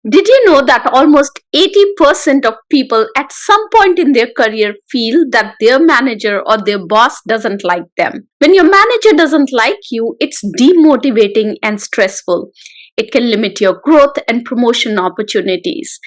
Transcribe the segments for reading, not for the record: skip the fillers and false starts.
Did you know that almost 80% of people at some point in their career feel that their manager or their boss doesn't like them? When your manager doesn't like you, it's demotivating and stressful. It can limit your growth and promotion opportunities.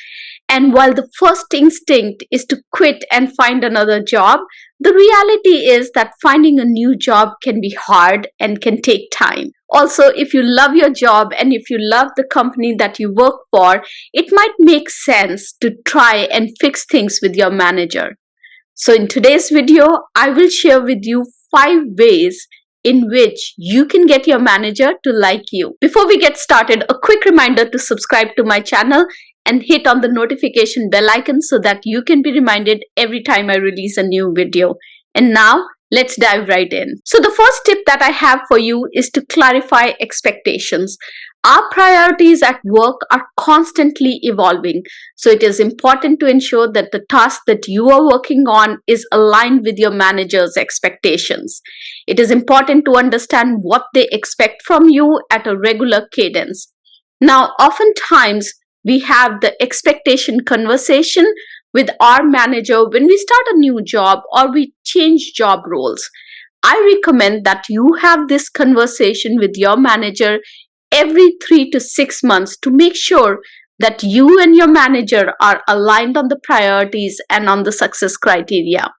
And while the first instinct is to quit and find another job, the reality is that finding a new job can be hard and can take time. Also, if you love your job and if you love the company that you work for, it might make sense to try and fix things with your manager. So, in today's video, I will share with you 5 ways in which you can get your manager to like you. Before we get started, a quick reminder to subscribe to my channel and hit on the notification bell icon so that you can be reminded every time I release a new video. And now, let's dive right in. So the first tip that I have for you is to clarify expectations. Our priorities at work are constantly evolving, so it is important to ensure that the task that you are working on is aligned with your manager's expectations. It is important to understand what they expect from you at a regular cadence. Now, oftentimes, we have the expectation conversation with our manager when we start a new job or we change job roles. I recommend that you have this conversation with your manager every 3 to 6 months to make sure that you and your manager are aligned on the priorities and on the success criteria.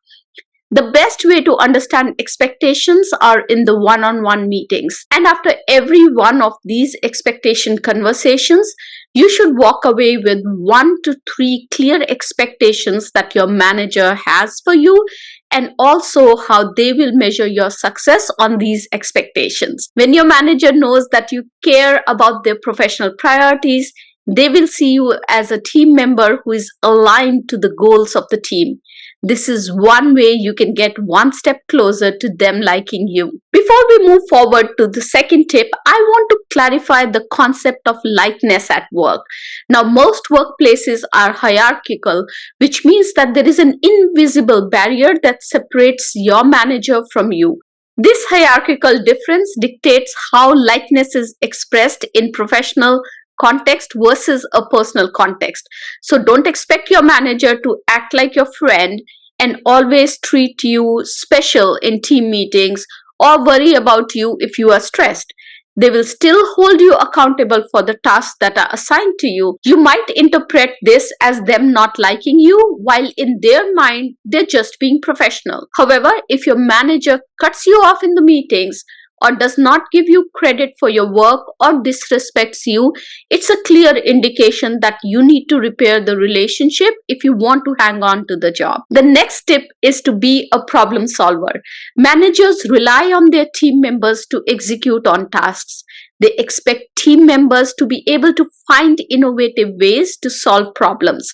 The best way to understand expectations are in the one-on-one meetings. And after every one of these expectation conversations, you should walk away with 1 to 3 clear expectations that your manager has for you and also how they will measure your success on these expectations. When your manager knows that you care about their professional priorities, they will see you as a team member who is aligned to the goals of the team. This is one way you can get one step closer to them liking you. Before we move forward to the second tip, I want to clarify the concept of likeness at work. Now, most workplaces are hierarchical, which means that there is an invisible barrier that separates your manager from you. This hierarchical difference dictates how likeness is expressed in professional context versus a personal context. So don't expect your manager to act like your friend and always treat you special in team meetings or worry about you if you are stressed. They will still hold you accountable for the tasks that are assigned to you. You might interpret this as them not liking you, while in their mind, they're just being professional. However, if your manager cuts you off in the meetings, or does not give you credit for your work or disrespects you, it's a clear indication that you need to repair the relationship if you want to hang on to the job. The next tip is to be a problem solver. Managers rely on their team members to execute on tasks. They expect team members to be able to find innovative ways to solve problems.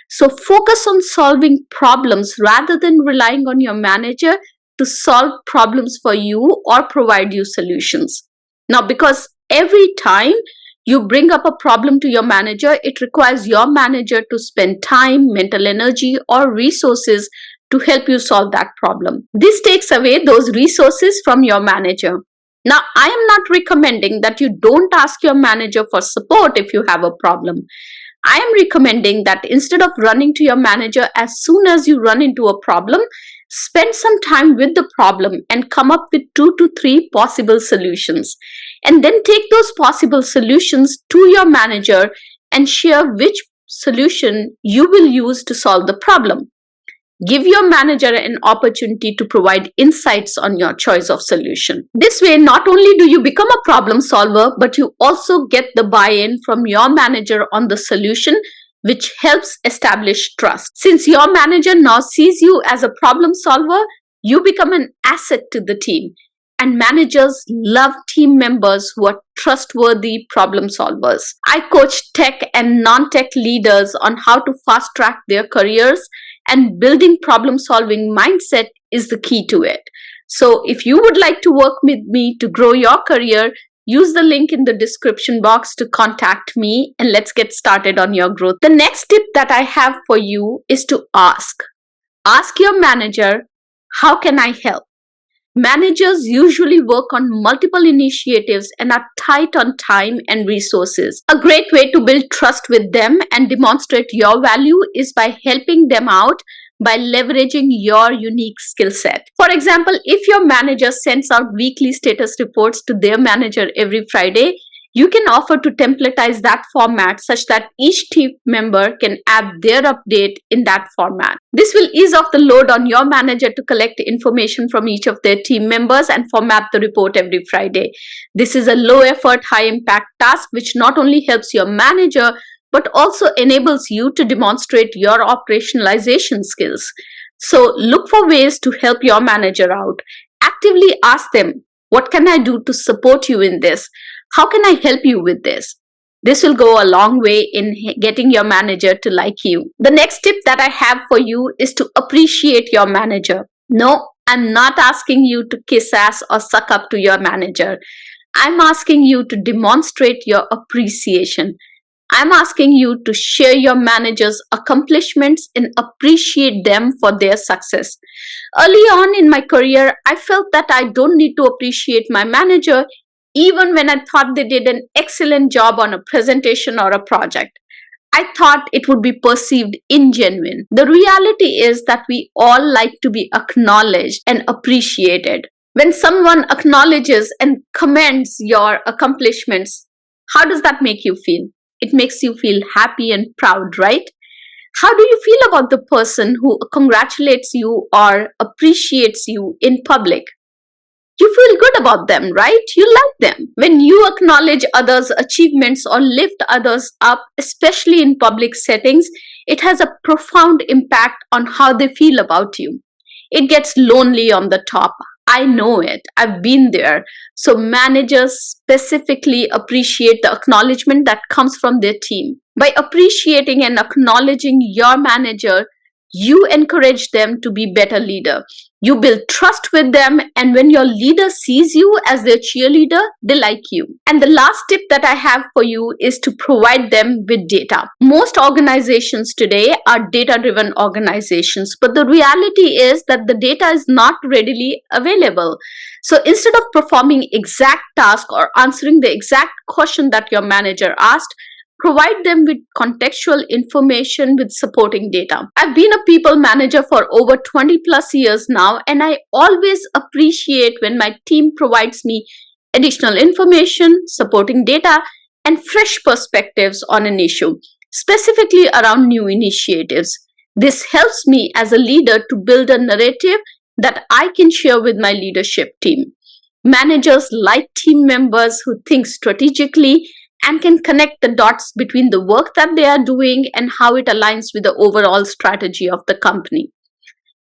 So focus on solving problems rather than relying on your manager to solve problems for you or provide you solutions. Now, because every time you bring up a problem to your manager, it requires your manager to spend time, mental energy, or resources to help you solve that problem. This takes away those resources from your manager. Now, I am not recommending that you don't ask your manager for support if you have a problem. I am recommending that instead of running to your manager as soon as you run into a problem, spend some time with the problem and come up with 2 to 3 possible solutions. And then take those possible solutions to your manager and share which solution you will use to solve the problem. Give your manager an opportunity to provide insights on your choice of solution. This way, not only do you become a problem solver, but you also get the buy-in from your manager on the solution, which helps establish trust. Since your manager now sees you as a problem solver, you become an asset to the team. And managers love team members who are trustworthy problem solvers. I coach tech and non-tech leaders on how to fast track their careers, and building problem solving mindset is the key to it. So if you would like to work with me to grow your career, use the link in the description box to contact me and let's get started on your growth. The next tip that I have for you is to ask. Ask your manager, how can I help? Managers usually work on multiple initiatives and are tight on time and resources. A great way to build trust with them and demonstrate your value is by helping them out by leveraging your unique skill set. For example, if your manager sends out weekly status reports to their manager every Friday, you can offer to templatize that format such that each team member can add their update in that format. This will ease off the load on your manager to collect information from each of their team members and format the report every Friday. This is a low effort, high impact task which not only helps your manager but also enables you to demonstrate your operationalization skills. So look for ways to help your manager out. Actively ask them, what can I do to support you in this? How can I help you with this? This will go a long way in getting your manager to like you. The next tip that I have for you is to appreciate your manager. No, I'm not asking you to kiss ass or suck up to your manager. I'm asking you to demonstrate your appreciation. I'm asking you to share your manager's accomplishments and appreciate them for their success. Early on in my career, I felt that I don't need to appreciate my manager even when I thought they did an excellent job on a presentation or a project. I thought it would be perceived ingenuine. The reality is that we all like to be acknowledged and appreciated. When someone acknowledges and commends your accomplishments, how does that make you feel? It makes you feel happy and proud, right? How do you feel about the person who congratulates you or appreciates you in public? You feel good about them, right? You like them. When you acknowledge others' achievements or lift others up, especially in public settings, it has a profound impact on how they feel about you. It gets lonely on the top. I know it. I've been there. So managers specifically appreciate the acknowledgement that comes from their team. By appreciating and acknowledging your manager, you encourage them to be better leader. You build trust with them, and when your leader sees you as their cheerleader, they like you. And the last tip that I have for you is to provide them with data. Most organizations today are data-driven organizations, but the reality is that the data is not readily available. So instead of performing exact task or answering the exact question that your manager asked, provide them with contextual information with supporting data. I've been a people manager for over 20 plus years now, and I always appreciate when my team provides me additional information, supporting data, and fresh perspectives on an issue, specifically around new initiatives. This helps me as a leader to build a narrative that I can share with my leadership team. Managers like team members who think strategically and can connect the dots between the work that they are doing and how it aligns with the overall strategy of the company.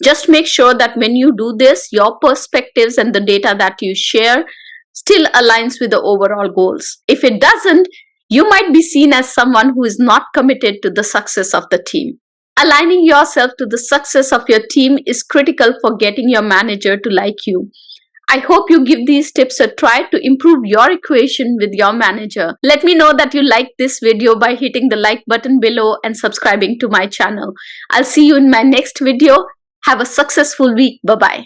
Just make sure that when you do this, your perspectives and the data that you share still aligns with the overall goals. If it doesn't, you might be seen as someone who is not committed to the success of the team. Aligning yourself to the success of your team is critical for getting your manager to like you. I hope you give these tips a try to improve your equation with your manager. Let me know that you liked this video by hitting the like button below and subscribing to my channel. I'll see you in my next video. Have a successful week. Bye-bye.